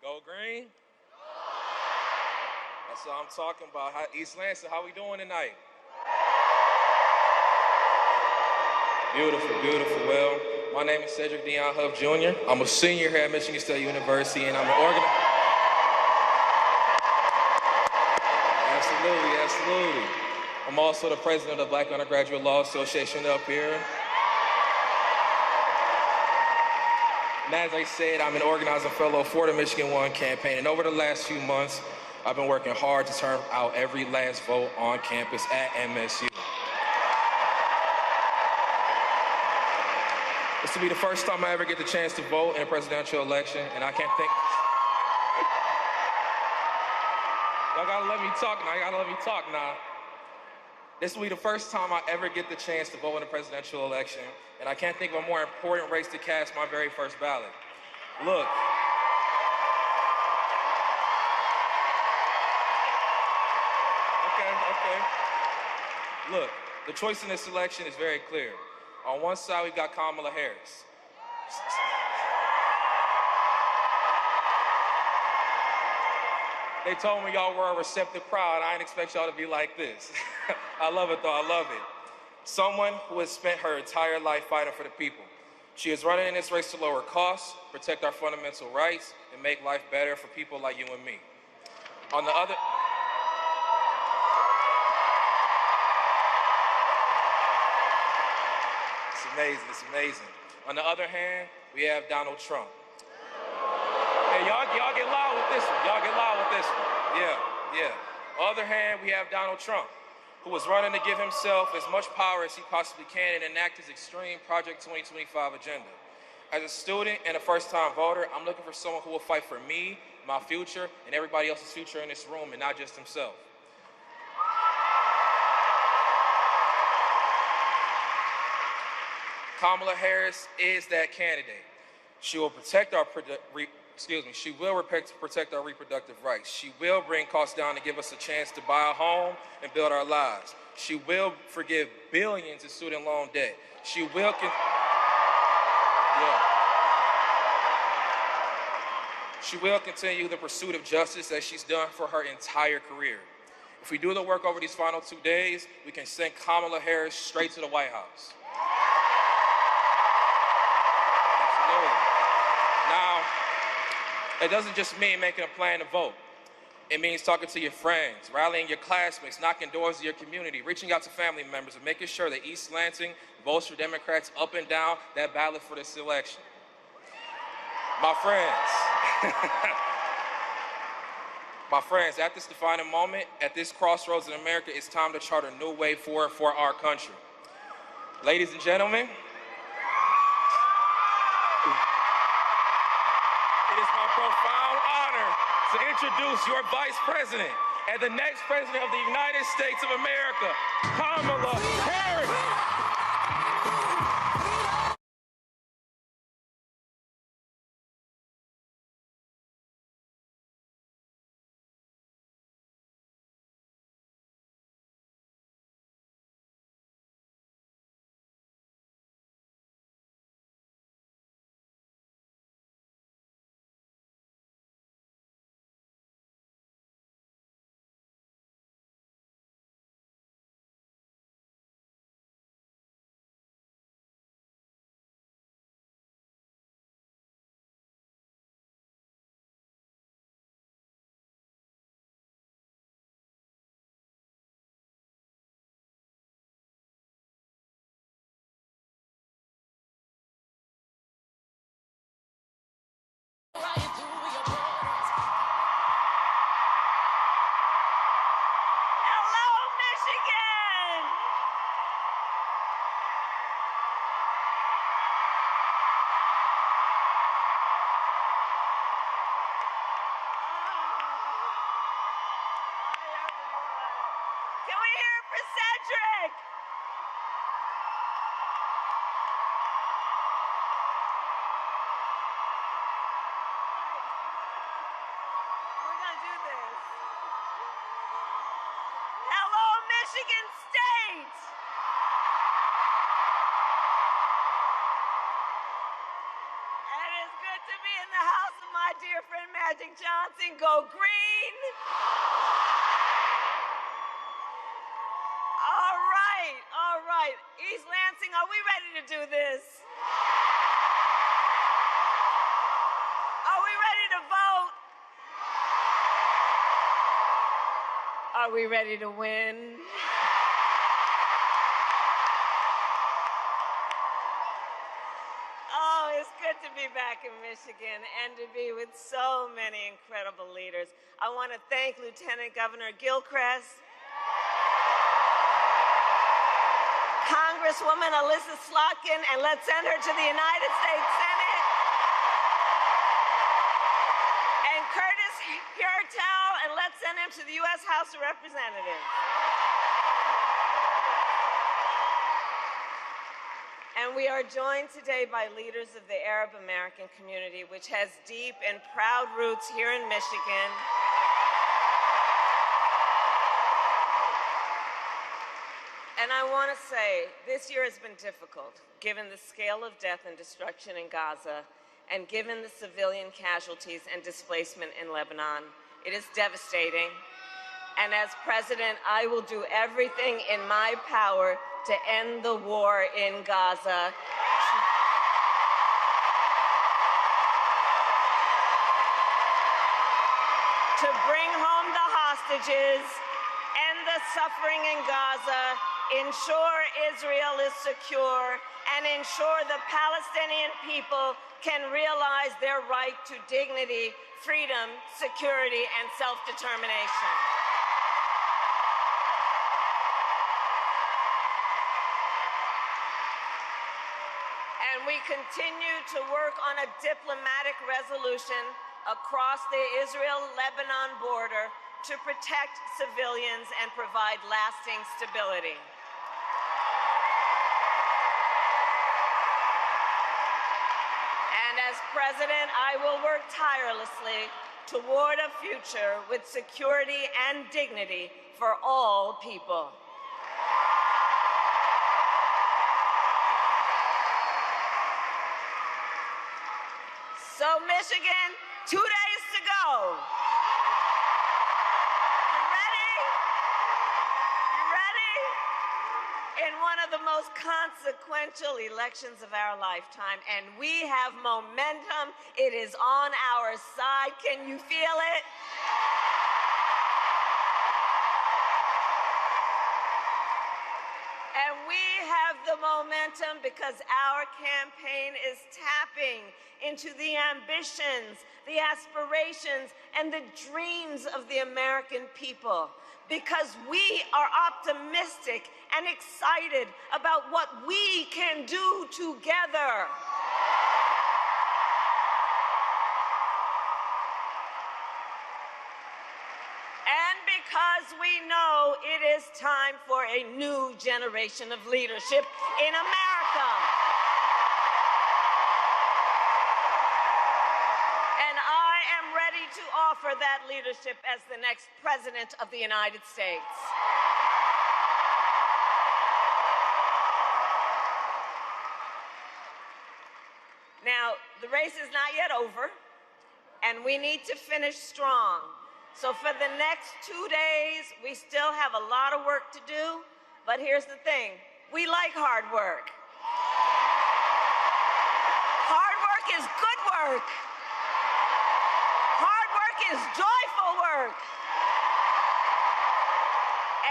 Go green. That's what I'm talking about. East Lansing, how we doing tonight? Beautiful, beautiful. Well, my name is Cedric Dion Huff Jr. I'm a senior here at Michigan State University, and I'm an organizer. Absolutely, absolutely. I'm also the president of the Black Undergraduate Law Association up here. And as I said, I'm an organizing fellow for the Michigan One campaign. And over the last few months, I've been working hard to turn out every last vote on campus at MSU. This will be the first time I ever get the chance to vote in a presidential election, and I can't think. Y'all gotta let me talk now. This will be the first time I ever get the chance to vote in a presidential election, and I can't think of a more important race to cast my very first ballot. Look. Okay. Look, the choice in this election is very clear. On one side, we've got Kamala Harris. They told me y'all were a receptive crowd. I didn't expect y'all to be like this. I love it, though. I love it. Someone who has spent her entire life fighting for the people. She is running in this race to lower costs, protect our fundamental rights, and make life better for people like you and me. On the other... It's amazing. On the other hand, we have Donald Trump. Hey, y'all get loud with this one. Yeah. On the other hand, we have Donald Trump, who is running to give himself as much power as he possibly can and enact his extreme Project 2025 agenda. As a student and a first-time voter, I'm looking for someone who will fight for me, my future, and everybody else's future in this room, and not just himself. Kamala Harris is that candidate. She will protect our reproductive rights. She will bring costs down to give us a chance to buy a home and build our lives. She will forgive billions in student loan debt. She will continue the pursuit of justice as she's done for her entire career. If we do the work over these final 2 days, we can send Kamala Harris straight to the White House. Now, it doesn't just mean making a plan to vote. It means talking to your friends, rallying your classmates, knocking doors to your community, reaching out to family members, and making sure that East Lansing votes for Democrats up and down that ballot for this election. My friends, at this defining moment, at this crossroads in America, it's time to chart a new way forward for our country. Ladies and gentlemen, it is my profound honor to introduce your Vice President and the next President of the United States of America, Kamala Harris. Cedric! We're gonna do this. Hello, Michigan State! It is good to be in the house of my dear friend Karen Magic Johnson, go green. All right. East Lansing, are we ready to do this? Are we ready to vote? Are we ready to win? Oh, it's good to be back in Michigan and to be with so many incredible leaders. I want to thank Lieutenant Governor Gilchrist, Congresswoman Alyssa Slotkin, and let's send her to the United States Senate, and Curtis Hurtel, and let's send him to the U.S. House of Representatives. And we are joined today by leaders of the Arab American community, which has deep and proud roots here in Michigan. And I want to say, this year has been difficult, given the scale of death and destruction in Gaza, and given the civilian casualties and displacement in Lebanon. It is devastating. And as president, I will do everything in my power to end the war in Gaza. To bring home the hostages, end the suffering in Gaza, ensure Israel is secure, and ensure the Palestinian people can realize their right to dignity, freedom, security, and self-determination. And we continue to work on a diplomatic resolution across the Israel-Lebanon border to protect civilians and provide lasting stability. And as president, I will work tirelessly toward a future with security and dignity for all people. So Michigan, 2 days to go. In one of the most consequential elections of our lifetime, and we have momentum. It is on our side. Can you feel it? And we have the momentum because our campaign is tapping into the ambitions, the aspirations, and the dreams of the American people. Because we are optimistic and excited about what we can do together. And because we know it is time for a new generation of leadership in America. To offer that leadership as the next President of the United States. Now, the race is not yet over, and we need to finish strong. So for the next 2 days, we still have a lot of work to do, but here's the thing, we like hard work. Hard work is good work. Is joyful work.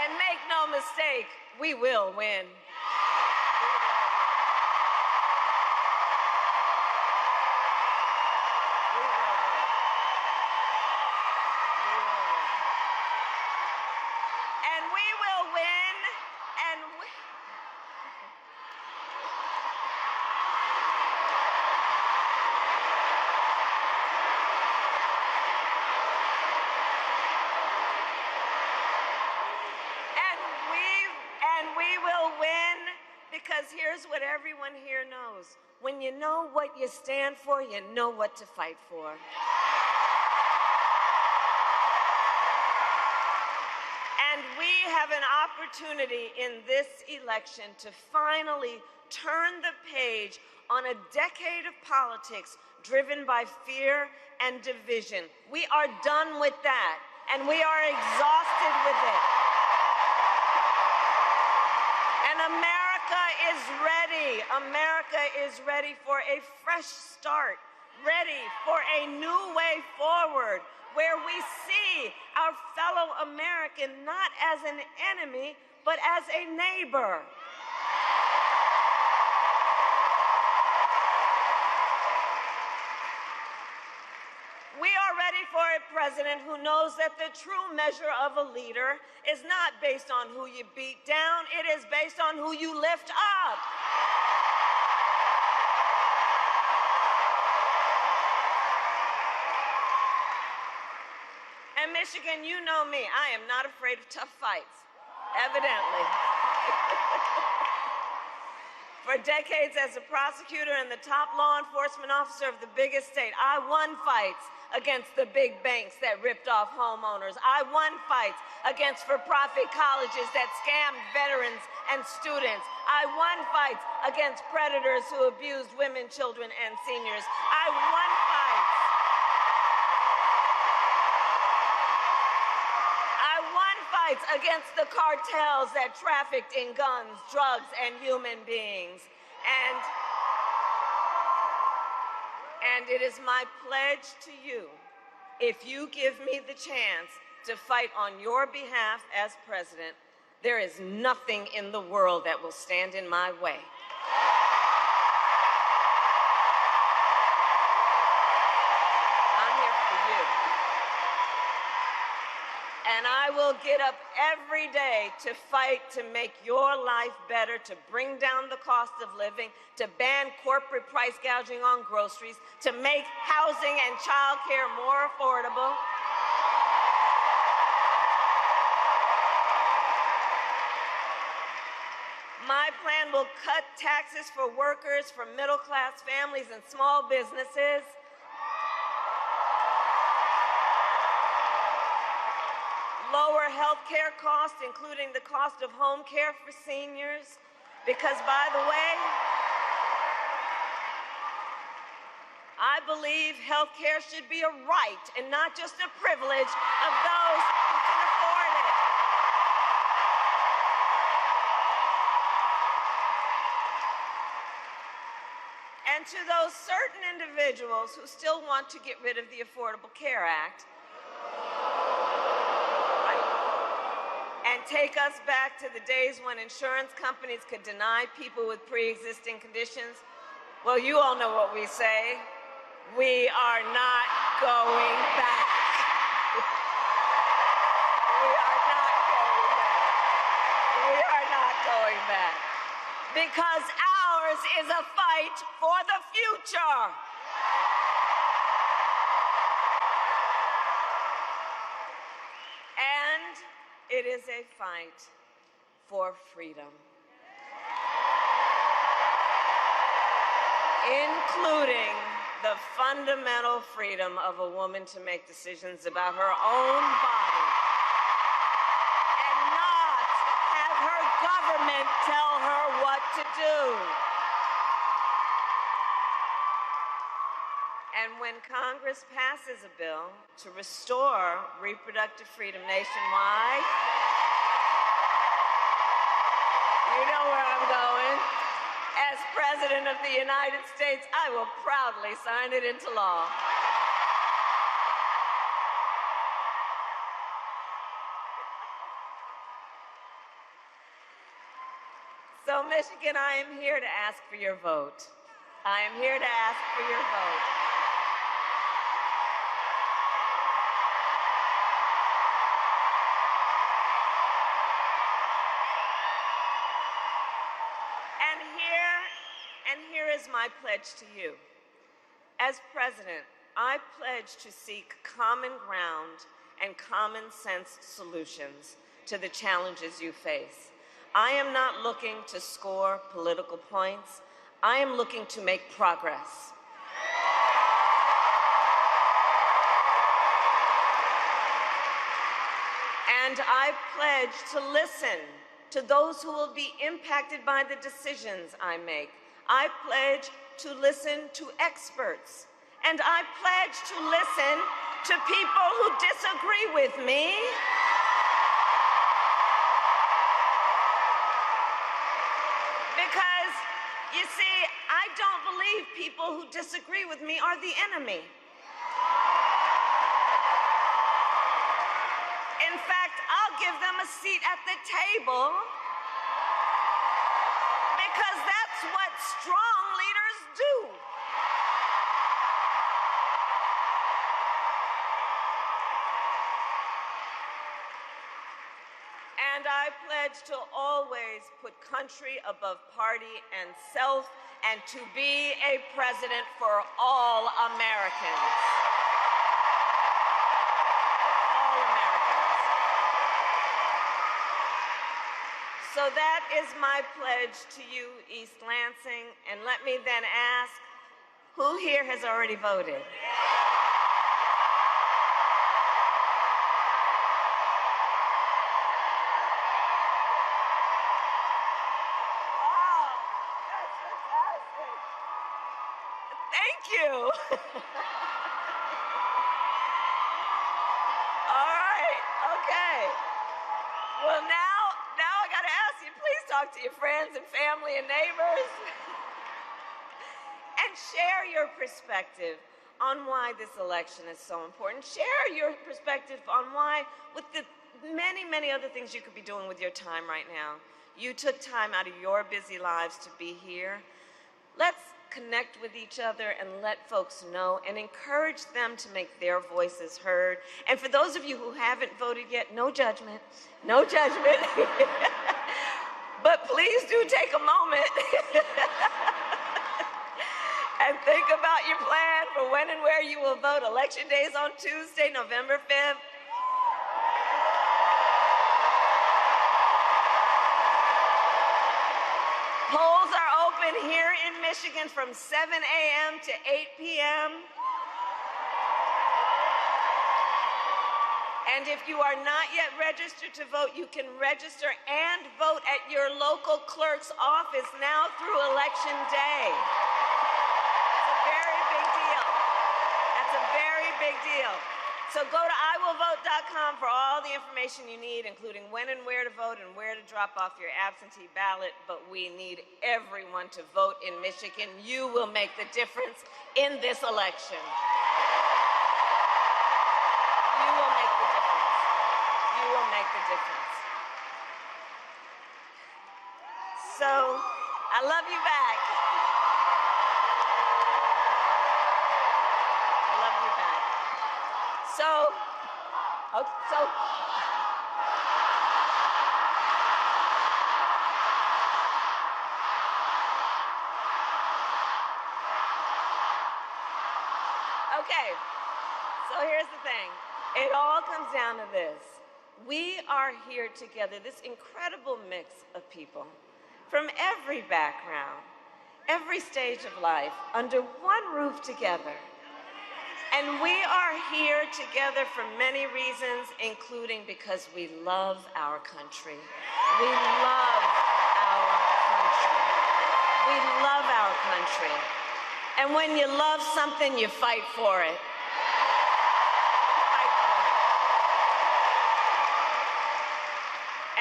And make no mistake, we will win. And we will win, and because here's what everyone here knows. When you know what you stand for, you know what to fight for. And we have an opportunity in this election to finally turn the page on a decade of politics driven by fear and division. We are done with that, and we are exhausted with it. And America is ready. America is ready for a fresh start, ready for a new way forward, where we see our fellow American not as an enemy, but as a neighbor. We are ready for a president who knows that the true measure of a leader is not based on who you beat down, it is based on who you lift up. And Michigan, you know me, I am not afraid of tough fights, evidently. For decades as a prosecutor and the top law enforcement officer of the biggest state, I won fights against the big banks that ripped off homeowners. I won fights against for-profit colleges that scammed veterans and students. I won fights against predators who abused women, children, and seniors. I won fights. I won fights against the cartels that trafficked in guns, drugs, and human beings. And it is my pledge to you, if you give me the chance to fight on your behalf as president, there is nothing in the world that will stand in my way. I'm here for you. And I will get up every day to fight to make your life better, to bring down the cost of living, to ban corporate price gouging on groceries, to make housing and child care more affordable. My plan will cut taxes for workers, for middle-class families and small businesses. Lower health care costs, including the cost of home care for seniors. Because, by the way, I believe health care should be a right and not just a privilege of those who can afford it. And to those certain individuals who still want to get rid of the Affordable Care Act, and take us back to the days when insurance companies could deny people with pre-existing conditions, well, you all know what we say. We are not going back. We are not going back. We are not going back. Because ours is a fight for the future. And it is a fight for freedom, including the fundamental freedom of a woman to make decisions about her own body and not have her government tell her what to do. And when Congress passes a bill to restore reproductive freedom nationwide, you know where I'm going. As President of the United States, I will proudly sign it into law. So, Michigan, I am here to ask for your vote. I am here to ask for your vote. And here is my pledge to you. As president, I pledge to seek common ground and common sense solutions to the challenges you face. I am not looking to score political points. I am looking to make progress. And I pledge to listen to those who will be impacted by the decisions I make. I pledge to listen to experts. And I pledge to listen to people who disagree with me. Because, you see, I don't believe people who disagree with me are the enemy. In fact, I'll give them a seat at the table because that's what strong leaders do. And I pledge to always put country above party and self, and to be a president for all Americans. For all Americans. So that is my pledge to you, East Lansing. And let me then ask, who here has already voted? Thank you. All right, okay. Well, now I got to ask you, please talk to your friends and family and neighbors and share your perspective on why this election is so important. Share your perspective on why, with the many, many other things you could be doing with your time right now, you took time out of your busy lives to be here. Let's connect with each other and let folks know and encourage them to make their voices heard. And for those of you who haven't voted yet, no judgment, no judgment. But please do take a moment and think about your plan for when and where you will vote. Election Day is on Tuesday, November 5th. Polls are open here in Michigan from 7 a.m. to 8 p.m. And if you are not yet registered to vote, you can register and vote at your local clerk's office now through Election Day. It's a very big deal. That's a very big deal. So go to iwillvote.com for all the information you need, including when and where to vote and where to drop off your absentee ballot. But we need everyone to vote in Michigan. You will make the difference in this election. You will make the difference. You will make the difference. So, I love you back. I love you back. So, okay, so here's the thing. It all comes down to this. We are here together, this incredible mix of people from every background, every stage of life, under one roof together. And we are here together for many reasons, including because we love our country. We love our country. We love our country. And when you love something, you fight for it. Fight for it.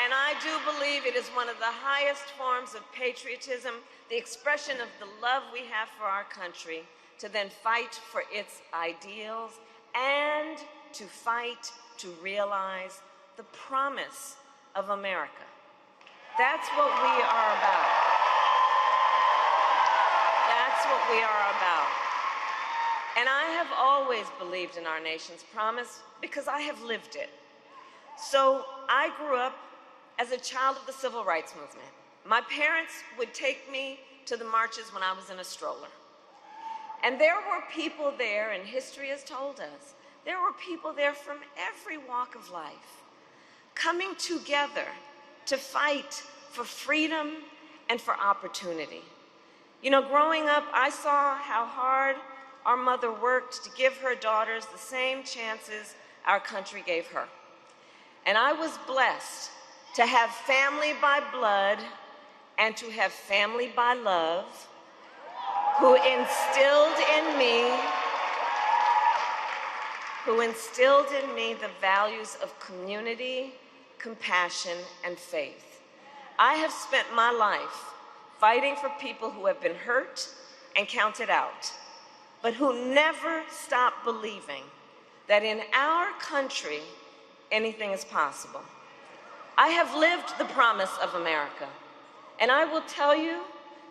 And I do believe it is one of the highest forms of patriotism, the expression of the love we have for our country, to then fight for its ideals and to fight to realize the promise of America. That's what we are about. That's what we are about. And I have always believed in our nation's promise because I have lived it. So I grew up as a child of the Civil Rights Movement. My parents would take me to the marches when I was in a stroller. And there were people there, and history has told us, there were people there from every walk of life, coming together to fight for freedom and for opportunity. You know, growing up, I saw how hard our mother worked to give her daughters the same chances our country gave her. And I was blessed to have family by blood and to have family by love who instilled in me the values of community, compassion, and faith. I have spent my life fighting for people who have been hurt and counted out, but who never stopped believing that in our country, anything is possible. I have lived the promise of America, and I will tell you,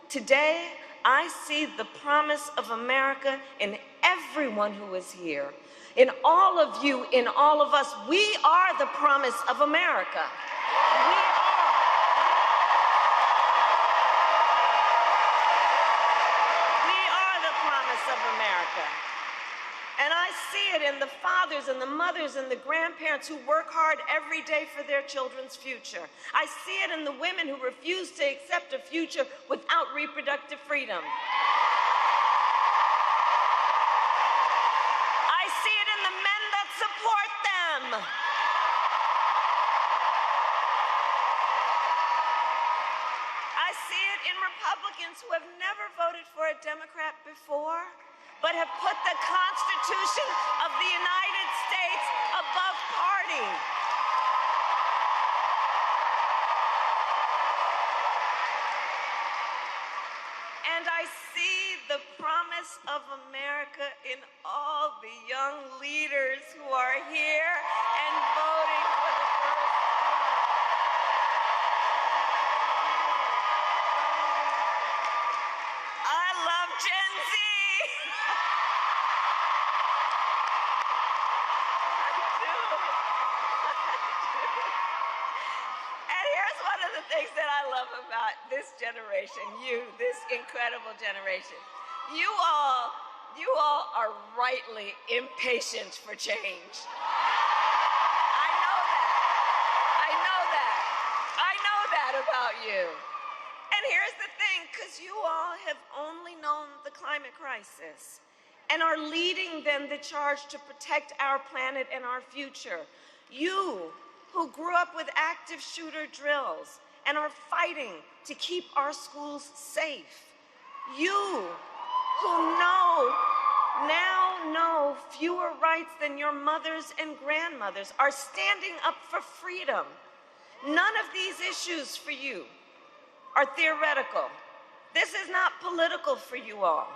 today, I see the promise of America in everyone who is here. In all of you, in all of us, we are the promise of America. We are. We are the promise of America. And I see it in the fathers and the mothers and the grandparents who work hard every day for their children's future. I see it in the women who refuse to accept a future without reproductive freedom. I see it in the men that support them. I see it in Republicans who have never voted for a Democrat before, but have put the Constitution of the United States above party. And I see the promise of America in all the young leaders who are here and voting for the first time. I love Gen Z. Things that I love about this generation, this incredible generation. You all are rightly impatient for change. I know that about you. And here's the thing, because you all have only known the climate crisis and are leading then the charge to protect our planet and our future. You who grew up with active shooter drills and are fighting to keep our schools safe. You who now know fewer rights than your mothers and grandmothers are standing up for freedom. None of these issues for you are theoretical. This is not political for you all.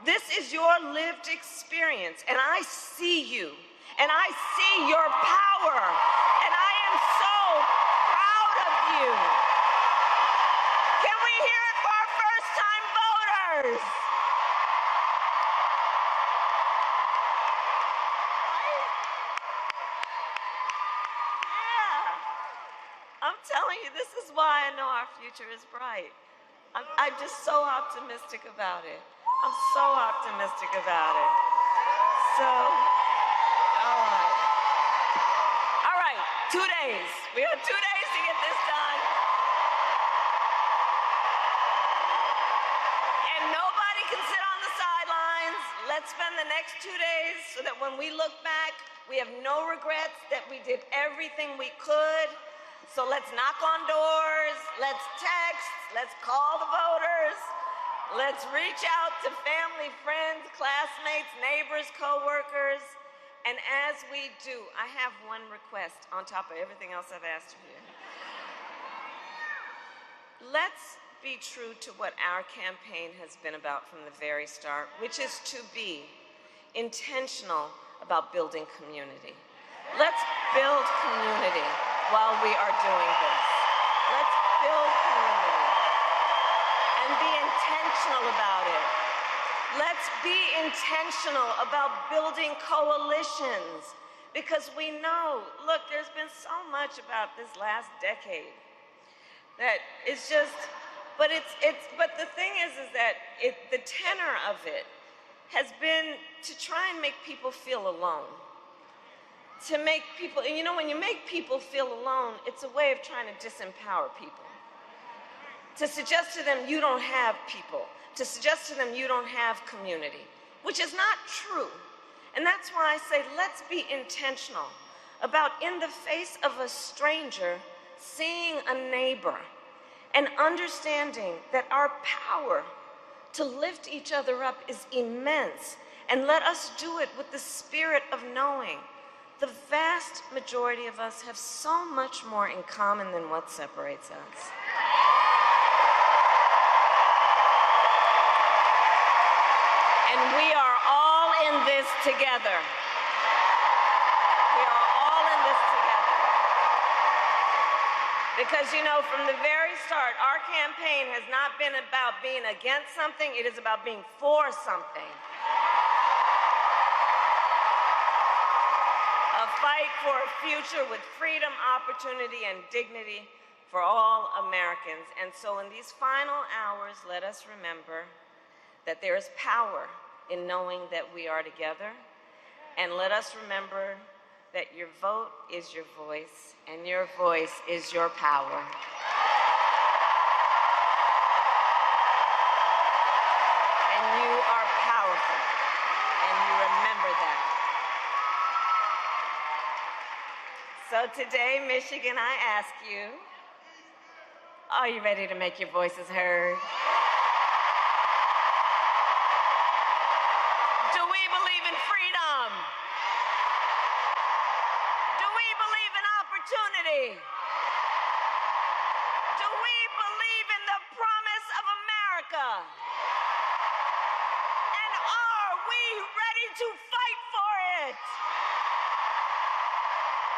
This is your lived experience, and I see you, and I see your power, and I am so proud of you. Can we hear it for our first-time voters? Yeah. I'm telling you, this is why I know our future is bright. I'm just so optimistic about it. I'm so optimistic about it. So, all right, 2 days. We have 2 days to get this done. And nobody can sit on the sidelines. Let's spend the next 2 days so that when we look back, we have no regrets that we did everything we could. So let's knock on doors, let's text, let's call the voters, let's reach out to family, friends, classmates, neighbors, co-workers. And as we do, I have one request on top of everything else I've asked of you. Let's be true to what our campaign has been about from the very start, which is to be intentional about building community. Let's build community while we are doing this. Let's build community and be intentional about it. Let's be intentional about building coalitions, because we know, look, there's been so much about this last decade that it's just, but the thing is that the tenor of it has been to try and make people feel alone. To make people, and you know, when you make people feel alone, it's a way of trying to disempower people. To suggest to them you don't have people. To suggest to them you don't have community, which is not true. And that's why I say let's be intentional about in the face of a stranger, seeing a neighbor and understanding that our power to lift each other up is immense. And let us do it with the spirit of knowing the vast majority of us have so much more in common than what separates us. And we are all in this together. We are all in this together. Because, you know, from the very start, our campaign has not been about being against something, it is about being for something. A fight for a future with freedom, opportunity, and dignity for all Americans. And so in these final hours, let us remember that there is power in knowing that we are together. And let us remember that your vote is your voice, and your voice is your power. And you are powerful, and you remember that. So today, Michigan, I ask you, are you ready to make your voices heard? Do we believe in freedom? Do we believe in opportunity? Do we believe in the promise of America? And are we ready to fight for it?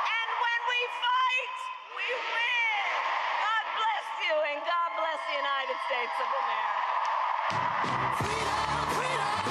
And when we fight, we win. God bless you, and God bless the United States of America. Freedom, freedom.